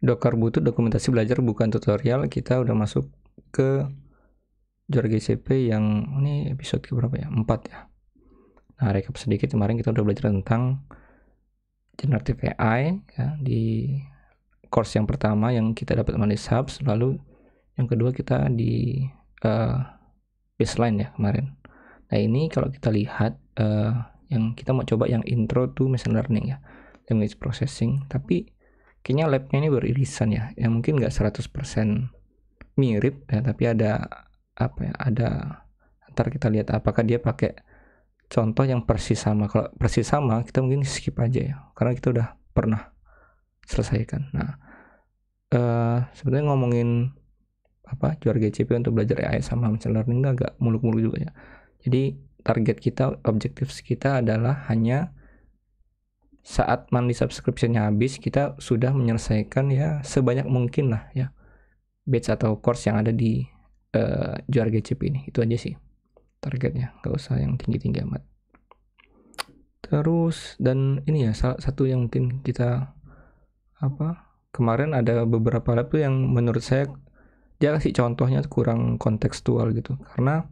Docker butuh dokumentasi belajar bukan tutorial. Kita udah masuk ke Juara GCP yang ini episode berapa ya? 4 ya. Nah, recap sedikit, kemarin kita udah belajar tentang generative AI ya, di course yang pertama yang kita dapat manage hubs, lalu yang kedua kita di baseline ya kemarin. Nah, ini kalau kita lihat yang kita mau coba yang intro to machine learning ya, language processing, tapi kayaknya labnya ini baru irisan ya, yang mungkin nggak 100% mirip ya, tapi ada apa ya, ada, ntar kita lihat apakah dia pakai contoh yang persis sama. Kalau persis sama kita mungkin skip aja ya, karena kita udah pernah selesaikan. Nah, sebenarnya ngomongin apa Juara GCP untuk belajar AI sama machine learning agak muluk-muluk juga ya. Jadi target kita, objektif kita adalah hanya saat monthly subscription-nya habis, kita sudah menyelesaikan ya sebanyak mungkin lah ya batch atau course yang ada di Juara GCP ini. Itu aja sih targetnya, nggak usah yang tinggi-tinggi amat. Terus, dan ini ya salah satu yang mungkin kita kemarin ada beberapa lab tuh yang menurut saya dia kasih contohnya kurang kontekstual gitu, karena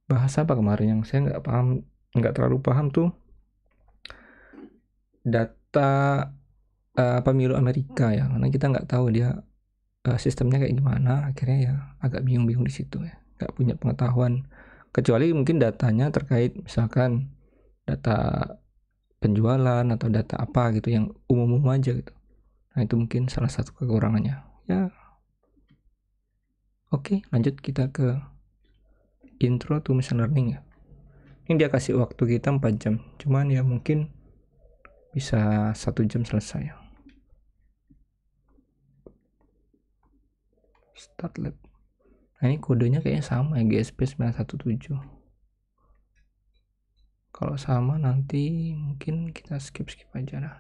bahasa apa kemarin yang saya nggak terlalu paham tuh, data pemilu Amerika ya, karena kita nggak tahu dia sistemnya kayak gimana. Akhirnya ya agak bingung-bingung di situ ya, nggak punya pengetahuan, kecuali mungkin datanya terkait misalkan data penjualan atau data apa gitu yang umum-umum aja gitu. Nah, itu mungkin salah satu kekurangannya ya. Oke, lanjut kita ke intro to machine learning ya. Ini dia kasih waktu kita 4 jam, cuman ya mungkin bisa 1 jam selesai. Start lab. Nah, ini kodenya kayaknya sama ya, GSP 917. Kalau sama nanti mungkin kita skip aja lah.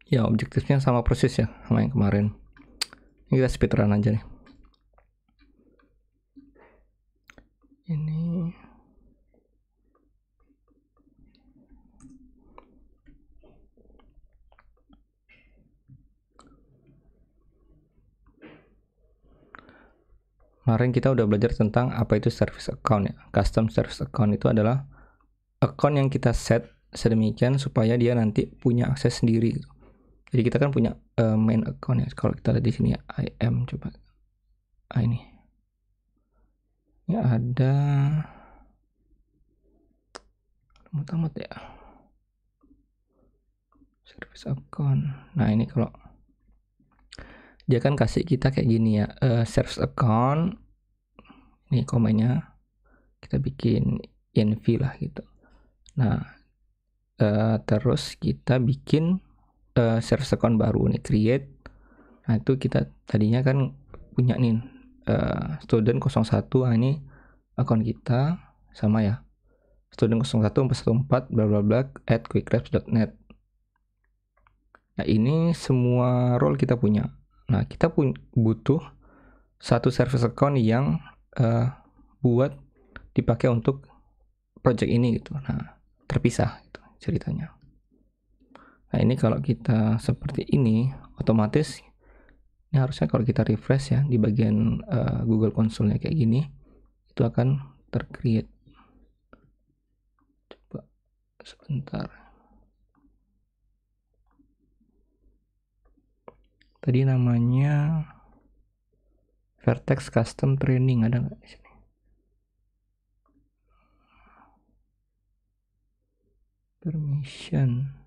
Ya, objektifnya sama persis ya sama yang kemarin. Ini kita speedrun aja nih. Ini kemarin kita udah belajar tentang apa itu service account ya. Custom service account itu adalah account yang kita set sedemikian supaya dia nanti punya akses sendiri gitu. Jadi kita kan punya main account ya. Kalau kita lihat di sini ya, IM coba. Ini ada tamat ya. Service account. Nah, ini kalau dia kan kasih kita kayak gini ya, service account. Ini komennya kita bikin env lah gitu. Nah, terus kita bikin service account baru nih, create. Nah, itu kita tadinya kan punya nih student 01. Nah, ini akun kita sama ya, student 01 414 bla bla bla at quickreps.net. Nah, ini semua role kita punya. Nah, kita butuh satu service account yang buat dipakai untuk project ini gitu. Nah, terpisah gitu ceritanya. Nah, ini kalau kita seperti ini, otomatis ini harusnya kalau kita refresh ya di bagian Google Console-nya kayak gini, itu akan tercreate. Coba sebentar. Tadi namanya Vertex Custom Training, ada nggak di sini? Permission.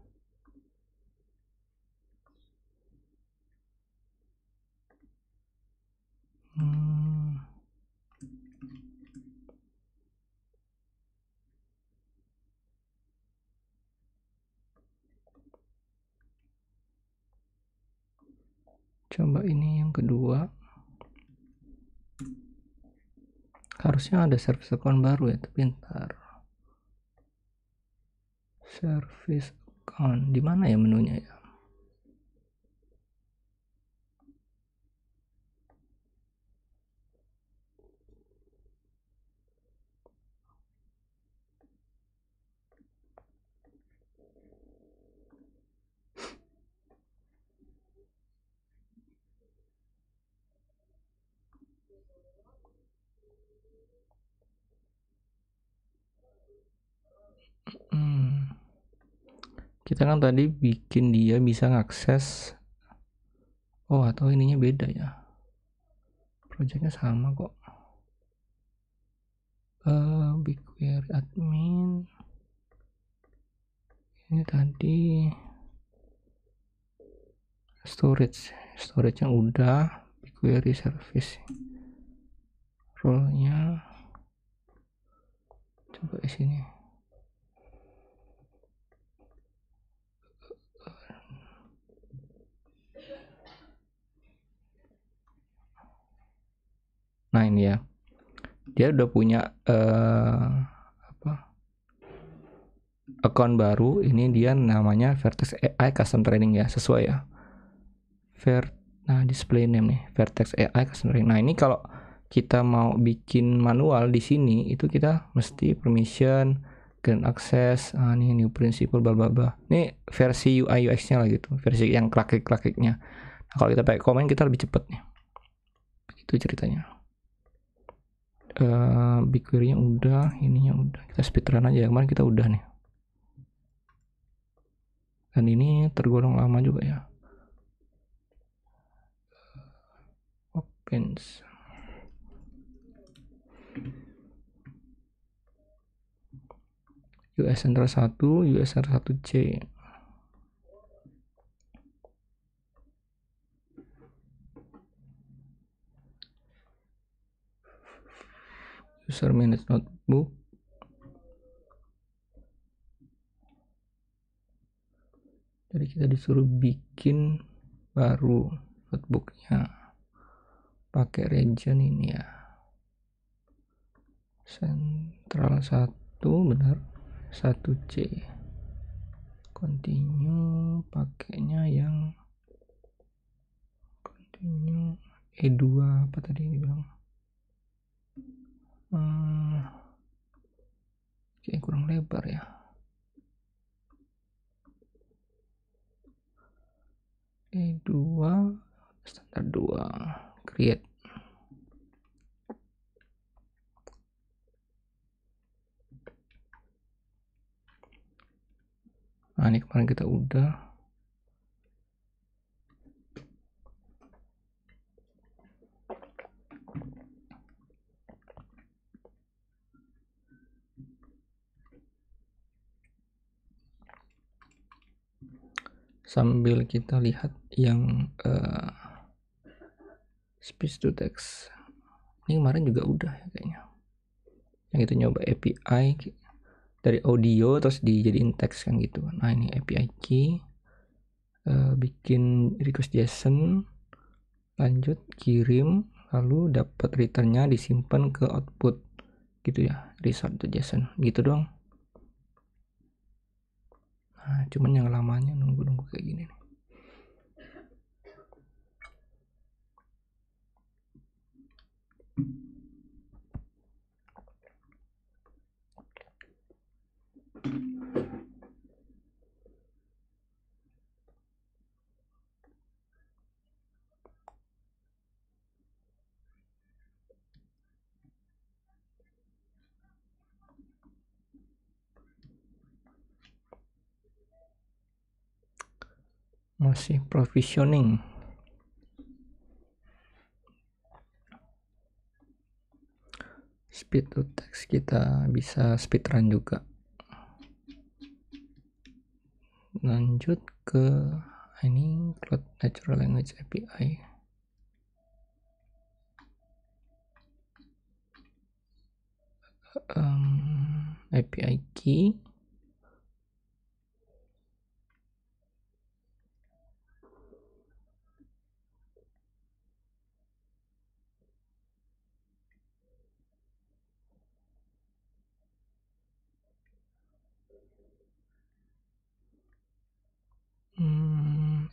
Coba ini yang kedua. Harusnya ada service account baru ya, tapi ntar. Service account, di mana ya menunya ya? Kita kan tadi bikin dia bisa ngakses. Oh, atau ininya beda ya? Projectnya sama kok. BigQuery admin. Ini tadi storage-nya udah. BigQuery service. Role-nya coba di sini. Nah, ini ya. Dia udah punya account baru. Ini dia namanya Vertex AI Custom Training ya, sesuai ya. Nah, display name nih, Vertex AI Custom Training. Nah, ini kalau kita mau bikin manual di sini itu kita mesti permission, grant access, ini new principle bla bla bla. Ini versi UI UX-nya lah gitu, versi yang klik-kliknya. Nah, kalau kita pakai komen kita lebih cepet nih. Itu ceritanya. BigQuery-nya udah, ininya udah. Kita speedrun aja, kemarin kita udah nih. Dan ini tergolong lama juga ya. Opens. US Central 1, US Central 1C. User manage notebook. Jadi kita disuruh bikin baru notebooknya pakai region ini ya, Central 1 benar, 1C. Continue pakainya yang continue E2 apa tadi dibilang, kayak kurang lebar ya. E2 standar 2 create. Nah, ini kemarin kita udah. Sambil kita lihat yang speech to text. Ini kemarin juga udah ya kayaknya. Yang itu nyoba API dari audio terus dijadiin teks kan gitu. Nah, ini API key. Bikin request JSON, lanjut kirim, lalu dapat returnnya disimpan ke output gitu ya, result to JSON gitu dong. Nah, cuman yang lamanya nunggu kayak gini nih. Masih provisioning. Speed to text kita bisa speed run juga. Lanjut ke ini Cloud Natural Language API. API key.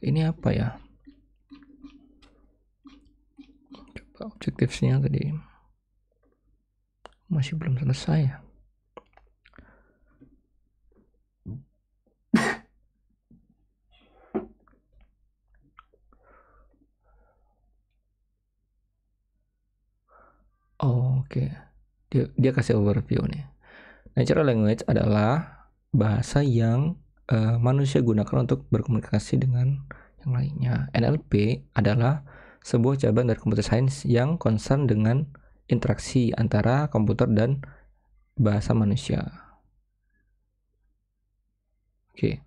ini apa ya, coba objectivesnya tadi masih belum selesai ya. Oke. Dia kasih overview nih. Natural language adalah bahasa yang manusia gunakan untuk berkomunikasi dengan yang lainnya. NLP adalah sebuah cabang dari computer science yang concern dengan interaksi antara komputer dan bahasa manusia. Oke.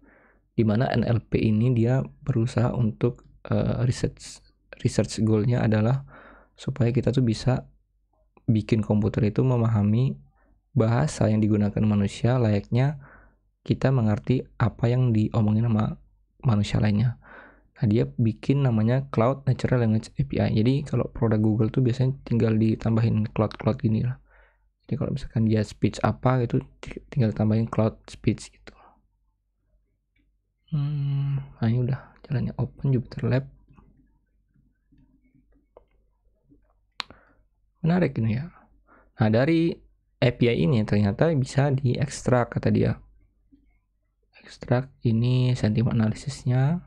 Dimana NLP ini dia berusaha untuk research goalnya adalah supaya kita tuh bisa bikin komputer itu memahami bahasa yang digunakan manusia layaknya kita mengerti apa yang diomongin sama manusia lainnya. Nah, dia bikin namanya Cloud Natural Language API. Jadi kalau produk Google tuh biasanya tinggal ditambahin cloud gini lah. Jadi kalau misalkan dia speech apa gitu, tinggal tambahin cloud speech gitu. Nah ini udah jalannya open Jupyter Lab. Menarik ini ya. Nah dari API ini ternyata bisa diekstrak kata dia. Ekstrak ini sentiment analisisnya.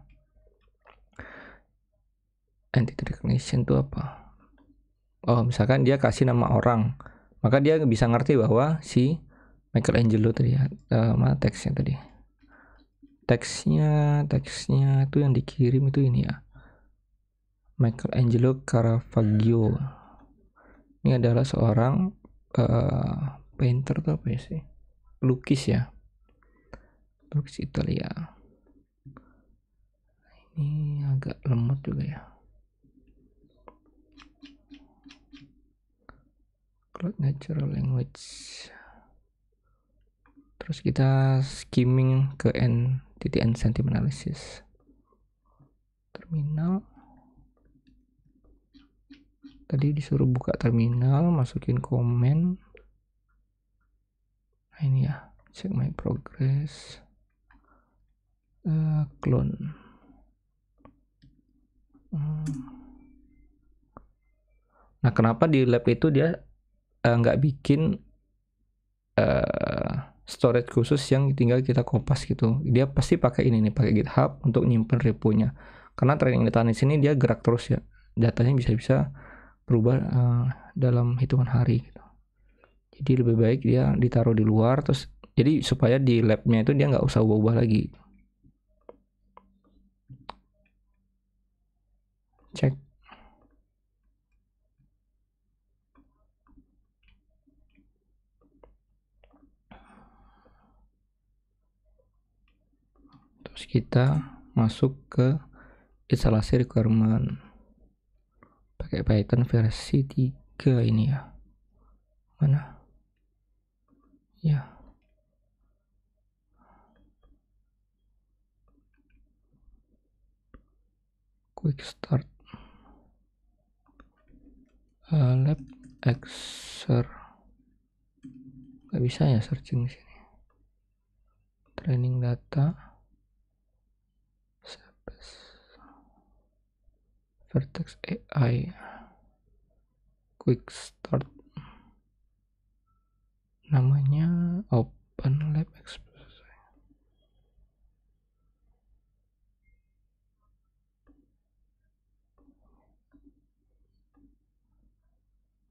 Entity recognition itu apa? Oh misalkan dia kasih nama orang, maka dia bisa ngerti bahwa si Michelangelo tadi ya, mana teksnya tadi? Teksnya itu yang dikirim itu ini ya, Michelangelo Caravaggio. Ini adalah seorang painter atau apa ya sih? Pelukis ya, pelukis Italia. Ini agak lemot juga ya. Cloud Natural Language. Terus kita skimming ke entity and sentiment analysis. Terminal. Tadi disuruh buka terminal, masukin komen. Nah ini ya, check my progress. Clone. Nah kenapa di lab itu dia nggak bikin storage khusus yang tinggal kita kopas gitu. Dia pasti pakai ini nih, pakai GitHub untuk nyimpen reponya. Karena training data di sini dia gerak terus ya, datanya bisa berubah dalam hitungan hari gitu. Jadi lebih baik dia ditaruh di luar, terus jadi supaya di labnya itu dia nggak usah ubah lagi. Cek. Terus kita masuk ke instalasi requirement. Pakai Python versi 3 ini ya. Mana? Ya. Quick start. Lab exer. Gak bisa ya searching di sini. Training data. Vertex AI. Quick start. Namanya Open Lab Express.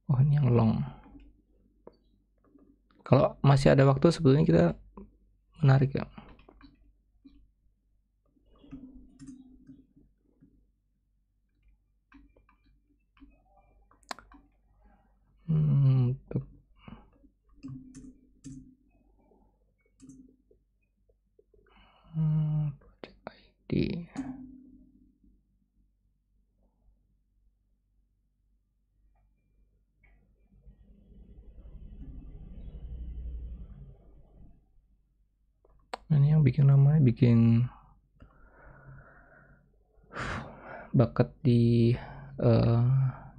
Oh ini yang long. Kalau masih ada waktu sebetulnya kita menarik ya. Untuk project ID. Ini yang bikin namanya bikin bakat di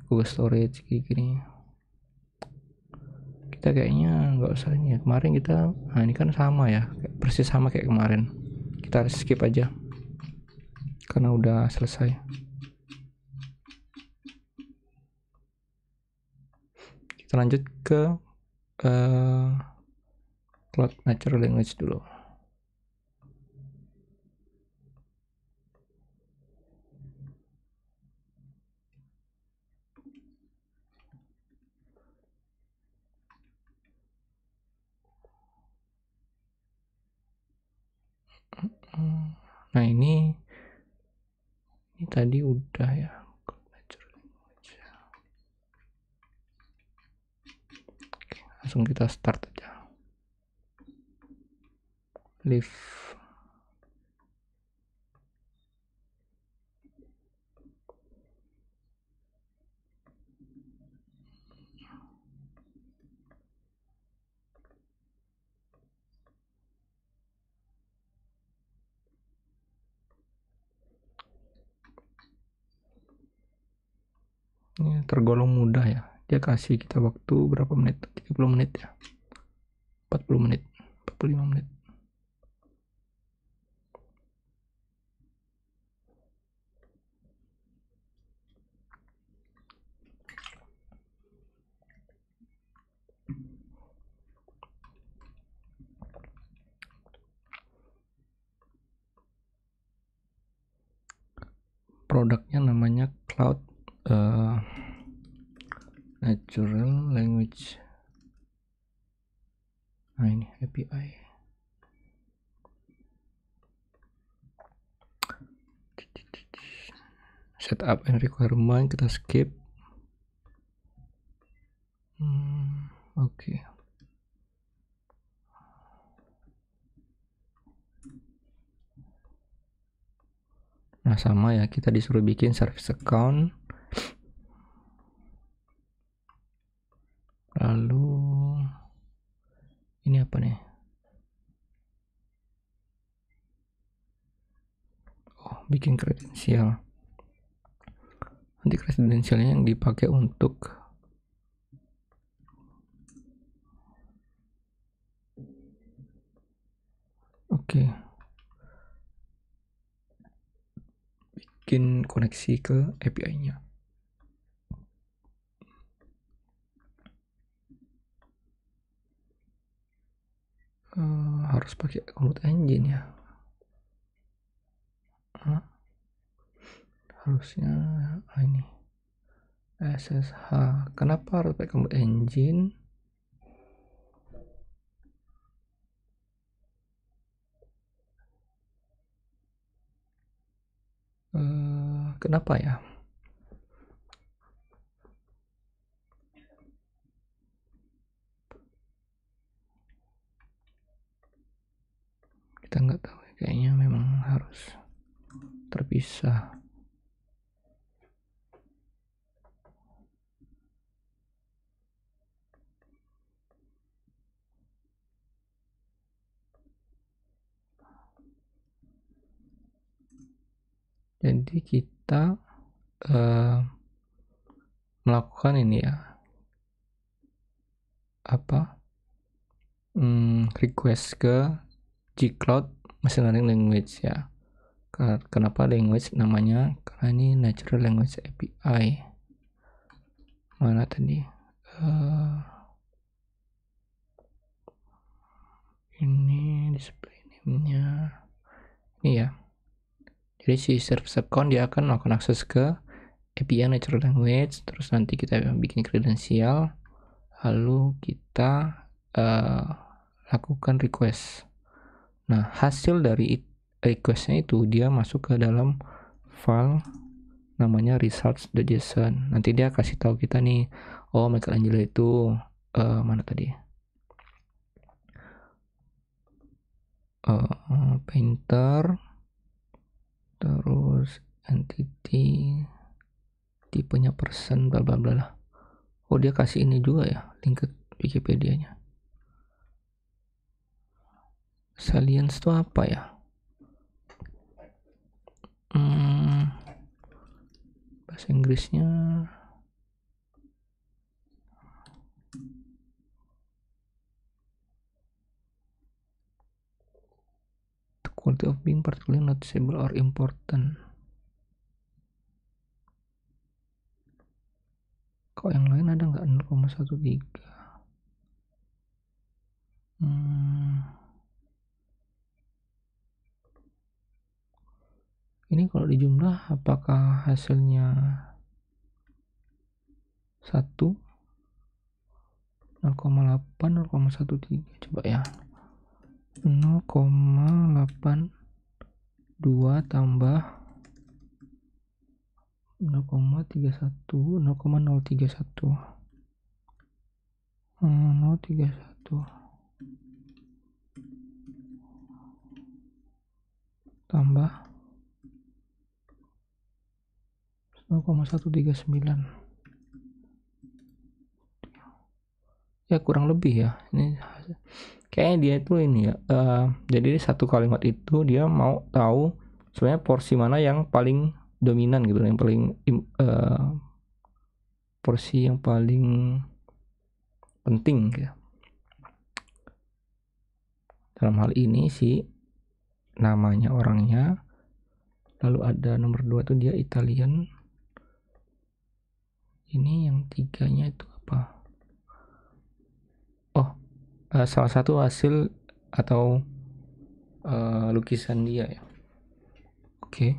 Google Storage kayak gini. Kita kayaknya nggak usah ini ya. Kemarin kita, nah ini kan sama ya, persis sama kayak kemarin. Kita skip aja. karena udah selesai. Kita lanjut ke Cloud Natural Language dulu. Nah ini tadi udah ya. Oke, langsung kita start aja. Leave. Ini tergolong mudah ya. Dia kasih kita waktu berapa menit? 30 menit ya. 40 menit. 45 menit. Produknya namanya Cloud Natural Language. Nah ini API. Setup and requirement kita skip. Oke. Nah sama ya, kita disuruh bikin service account. Lalu ini apa nih? Oh, bikin kredensial. Nanti kredensialnya yang dipakai untuk bikin koneksi ke API-nya. Harus pakai Cloud Engine ya. Harusnya ini SSH. Kenapa harus pakai Cloud Engine? Kenapa ya? Kita nggak tahu, kayaknya memang harus terpisah. Jadi kita melakukan ini ya, request ke G-Cloud Machine Learning Language ya. Kenapa language namanya? Karena ini Natural Language API. Mana tadi? Ini display name-nya. Ini ya. Jadi si service account dia akan melakukan akses ke API Natural Language, terus nanti kita bikin kredensial, lalu kita lakukan request. Nah, hasil dari requestnya itu dia masuk ke dalam file namanya results.json. Nanti dia kasih tahu kita nih, oh Michelangelo itu mana tadi? Painter, terus entity, tipenya person, bla bla bla lah. Oh dia kasih ini juga ya, link ke Wikipedia-nya. Salience itu apa ya? Bahasa Inggrisnya the quality of being particularly noticeable or important. 0,13. Ini kalau dijumlah apakah hasilnya 1, 0,8, 0,13? Coba ya. 0,82 tambah 0,31, 0,031, 0,31 tambah 0,139. Ya kurang lebih ya. Ini kayaknya dia itu ini ya. Jadi satu kalimat itu dia mau tahu sebenarnya porsi mana yang paling dominan gitu, yang paling porsi yang paling penting gitu. Dalam hal ini sih namanya orangnya, lalu ada nomor 2 tuh dia Italian. Ini yang 3-nya itu apa? Oh, salah satu hasil atau lukisan dia ya. Oke.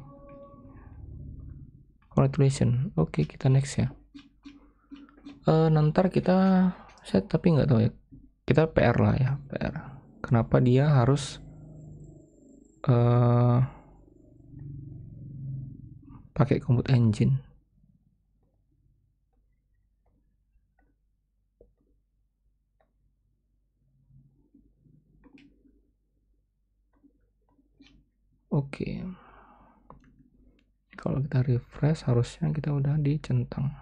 Congratulations. Oke, kita next ya. Nanti kita set, tapi nggak tahu ya. Kita PR lah ya, PR. Kenapa dia harus pakai Compute Engine? Oke. Kalau kita refresh harusnya kita udah dicentang.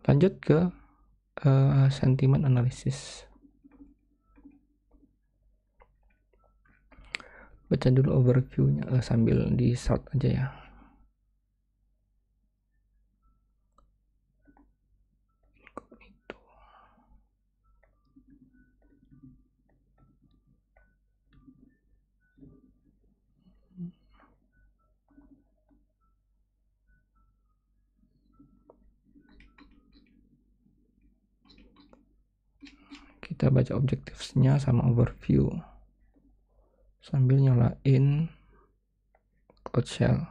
Lanjut ke sentiment analysis. Baca dulu overview-nya sambil di start aja ya. Kita baca objectives-nya sama overview sambil nyalain Cloud Shell,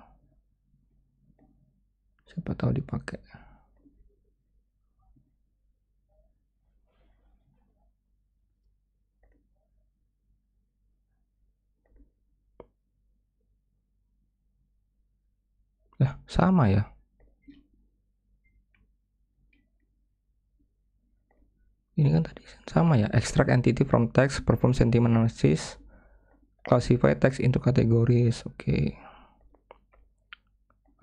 siapa tahu dipakai. Nah, sama ya. Ini kan tadi sama ya. Extract entity from text, perform sentiment analysis, classify text into categories. Oke.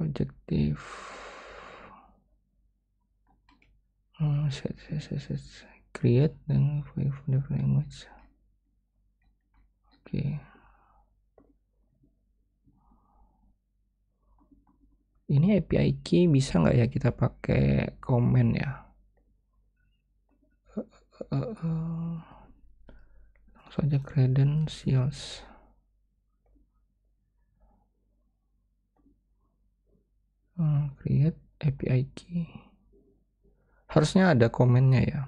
Objective. Create dan for different language. Oke. Ini API key bisa nggak ya kita pakai comment ya? Langsung aja credentials. Create API key. Harusnya ada komennya ya.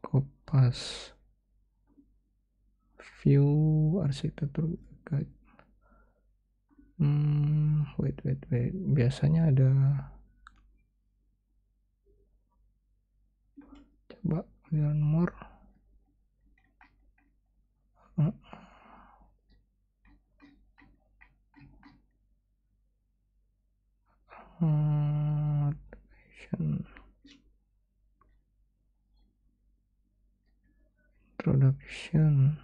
Kopas view arsitektur guide. Wait. Biasanya ada. Coba learn more. Introduction.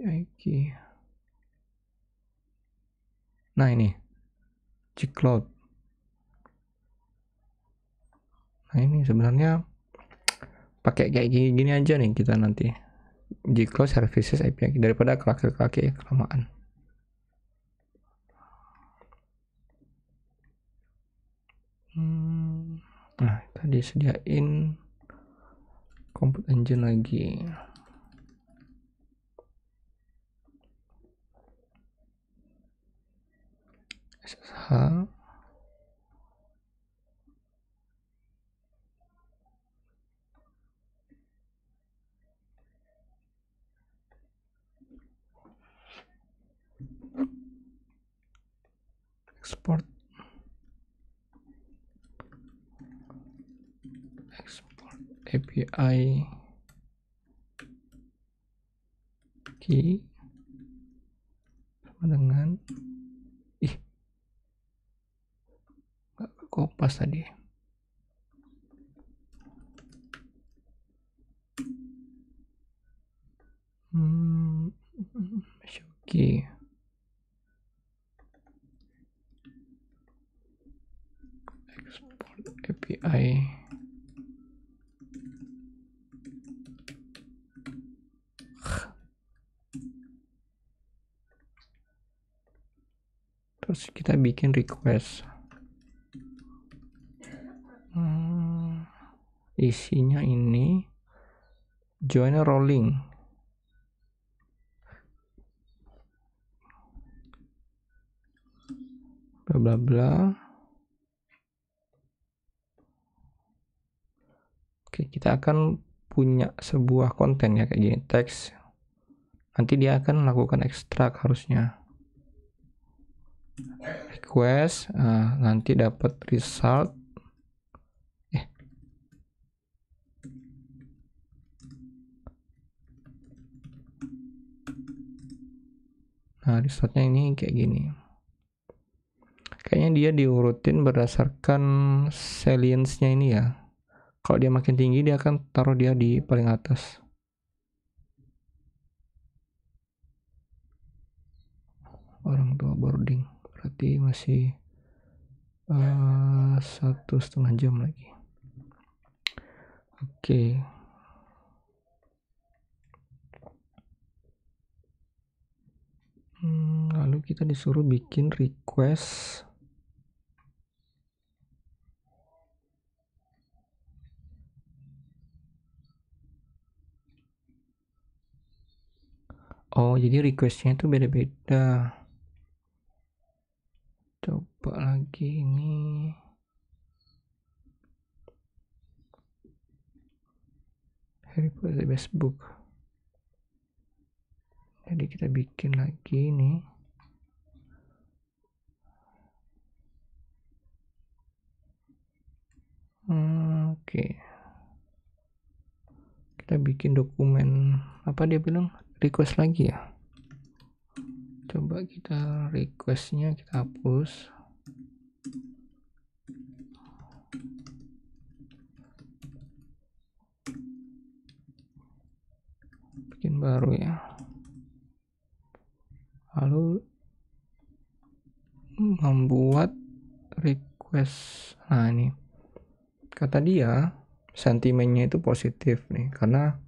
API. Nah ini G-Cloud. Nah ini sebenarnya pakai kayak gini aja nih kita nanti. gclose services API daripada kaki kelamaan. Nah, tadi sediain compute engine lagi. SSH export API key sama dengan nggak kopas tadi. Oke. Export API terus kita bikin request. Isinya ini join rolling. Bla bla bla. Oke, kita akan punya sebuah konten ya kayak gini, teks. Nanti dia akan melakukan ekstrak harusnya. Request, nanti dapat result. Nah, resultnya ini kayak gini. Kayaknya dia diurutin berdasarkan salience-nya ini ya. Kalau dia makin tinggi, dia akan taruh dia di paling atas. Orang tua boarding, berarti masih 1,5 jam lagi. Oke. Lalu kita disuruh bikin request. Oh, jadi requestnya itu beda-beda. Coba lagi ini. Harry Potter best book. Jadi kita bikin lagi nih. Oke. Kita bikin dokumen apa dia bilang? Request lagi ya. Coba kita requestnya kita hapus. Bikin baru ya. Lalu membuat request. Nah ini kata dia sentimennya itu positif nih karena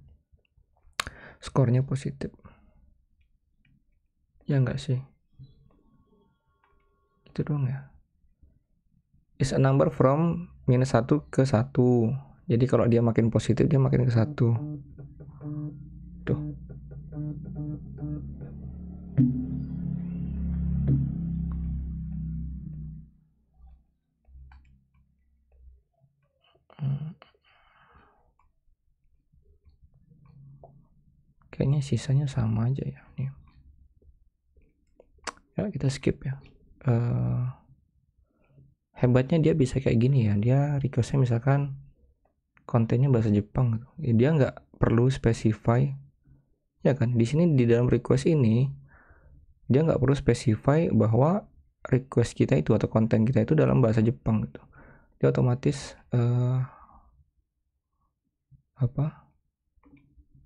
skornya positif. Ya enggak sih? Itu dong ya. Is a number from -1 ke 1. Jadi kalau dia makin positif dia makin ke 1. Tuh. Kayaknya sisanya sama aja ya nih. Ya kita skip ya. Hebatnya dia bisa kayak gini ya. Dia requestnya misalkan kontennya bahasa Jepang gitu. Ya, dia nggak perlu specify. Ya kan. Di sini di dalam request ini dia nggak perlu specify bahwa request kita itu atau konten kita itu dalam bahasa Jepang gitu. Dia otomatis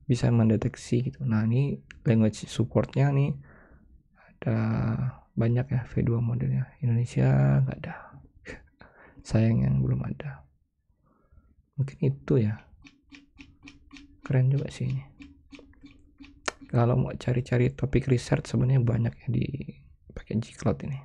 bisa mendeteksi gitu. Nah ini language supportnya nih ada banyak ya, V2 modelnya. Indonesia nggak ada. Sayang yang belum ada. Mungkin itu ya. Keren juga sih ini. Kalau mau cari-cari topik research sebenarnya banyak ya di pakai Gcloud ini.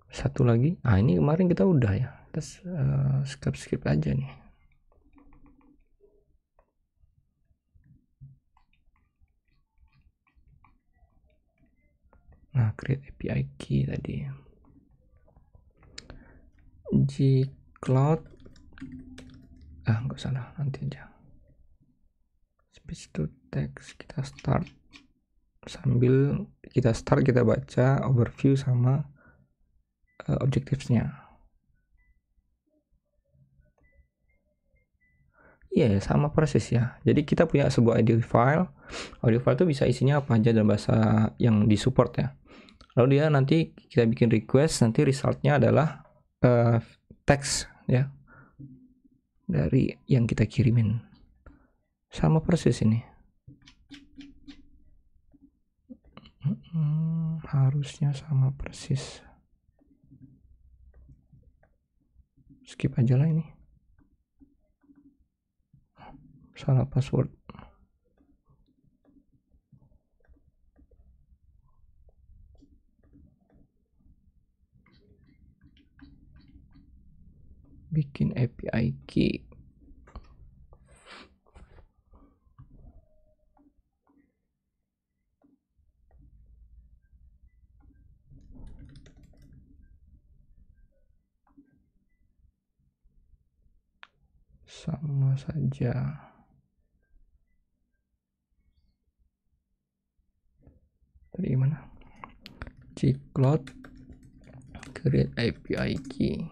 Satu lagi, ini kemarin kita udah ya, kita skip aja nih. Nah, create API key tadi. Gcloud, nggak salah, nanti aja. Speech to text, kita start. Sambil kita start, kita baca overview sama objectives-nya. Iya, sama persis ya. Jadi kita punya sebuah audio file. Audio file itu bisa isinya apa aja dalam bahasa yang disupport ya. Lalu dia nanti kita bikin request, nanti resultnya adalah teks ya dari yang kita kirimin. Sama persis ini. Harusnya sama persis. Skip aja lah ini. Salah password. Bikin API key. Sama saja. Tadi gimana? Gcloud create API key.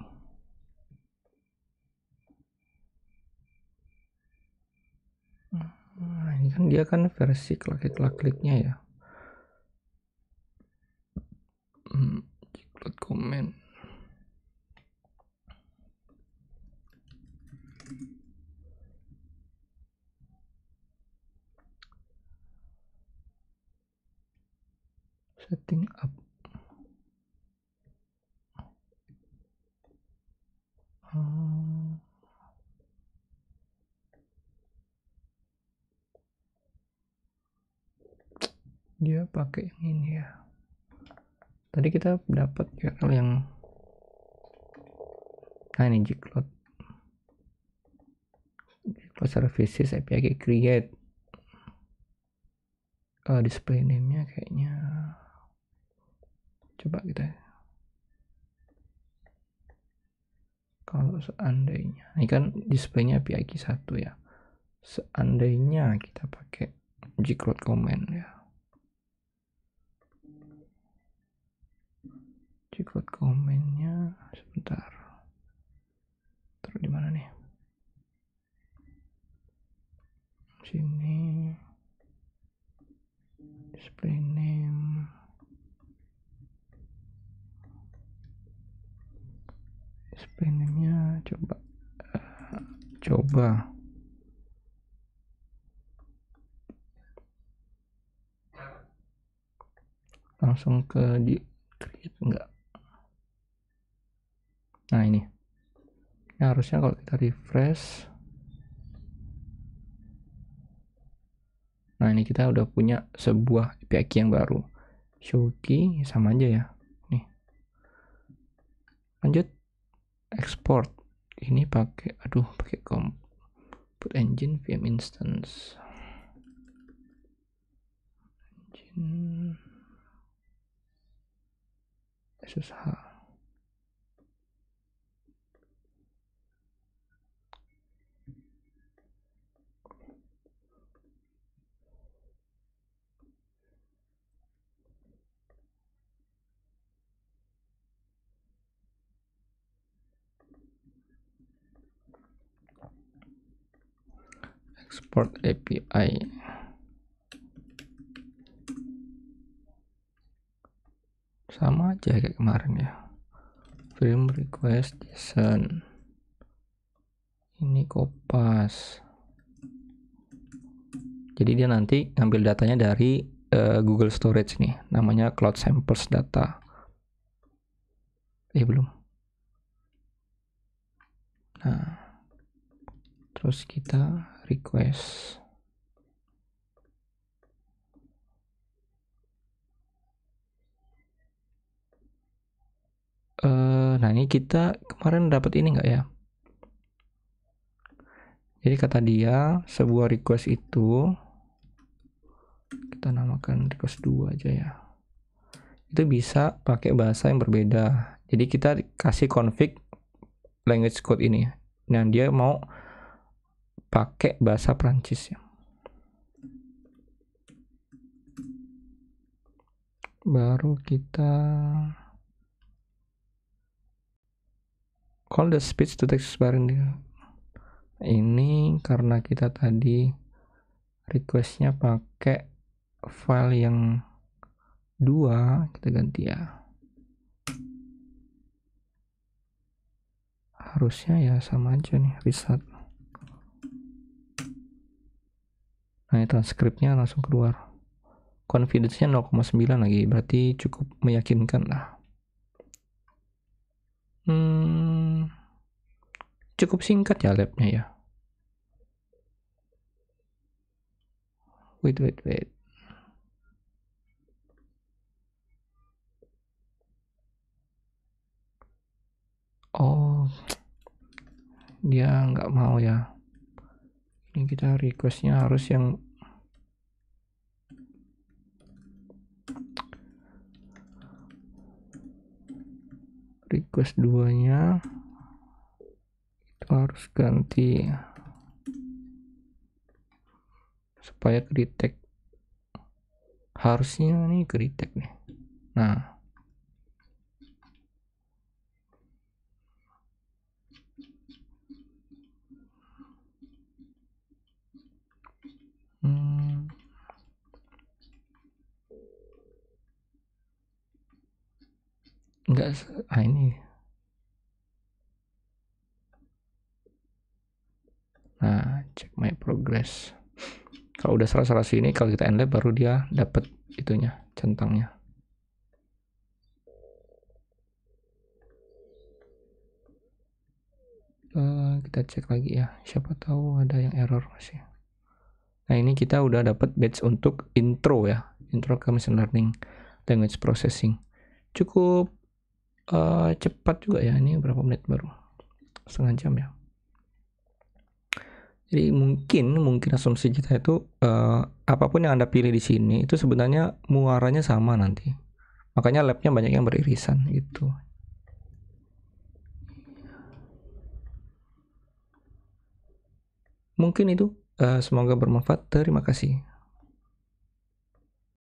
Nah, ini kan dia kan versi klik-kliknya ya. Gcloud comment. Setting up. Dia pakai yang ini ya. Tadi kita dapat URL yang ini Gcloud services API create. Display name-nya kayaknya coba kita. Kalau seandainya ini kan display-nya API key 1 ya. Seandainya kita pakai Gcloud comment ya. Gcloud comment-nya sebentar. Taruh di mana nih? Sini. Display name. Display name-nya coba. Langsung ke di create enggak. Nah ini harusnya kalau kita refresh, nah ini kita udah punya sebuah API key yang baru. Show key sama aja ya. Nih, lanjut export. Ini pakai compute engine VM instance. Engine SSH. Export API. Sama aja kayak kemarin ya. Frame request JSON. Ini kopas. Jadi dia nanti ngambil datanya dari Google Storage nih, namanya Cloud Samples Data. Belum. Nah, terus kita request. Nah ini kita kemarin dapat ini nggak ya? Jadi kata dia sebuah request itu kita namakan request 2 aja ya. Itu bisa pakai bahasa yang berbeda. Jadi kita kasih config language code ini. Nah dia mau pakai bahasa Prancis ya. Baru kita call the speech to text bareng dia. Ini karena kita tadi requestnya pakai file yang 2, kita ganti ya. Harusnya ya sama aja nih, reset. Nah, transkripnya langsung keluar. Confidence-nya 0,9 lagi, berarti cukup meyakinkan lah. Cukup singkat ya labnya ya. Wait. Oh, dia nggak mau ya. Ini kita requestnya harus yang request 2-nya itu harus ganti supaya ke detect. Harusnya nih ke detect nih. Nah, enggak, ini. Nah, check my progress. Kalau udah salah sini, kalau kita end lab baru dia dapat itunya, centangnya. Kita cek lagi ya, siapa tahu ada yang error masih. Nah ini kita udah dapat batch untuk intro ya, intro ke machine learning language processing. Cukup cepat juga ya, ini berapa menit baru, setengah jam ya. Jadi mungkin asumsi kita itu apapun yang Anda pilih di sini itu sebenarnya muaranya sama nanti. Makanya labnya banyak yang beririsan gitu. Mungkin itu, semoga bermanfaat. Terima kasih.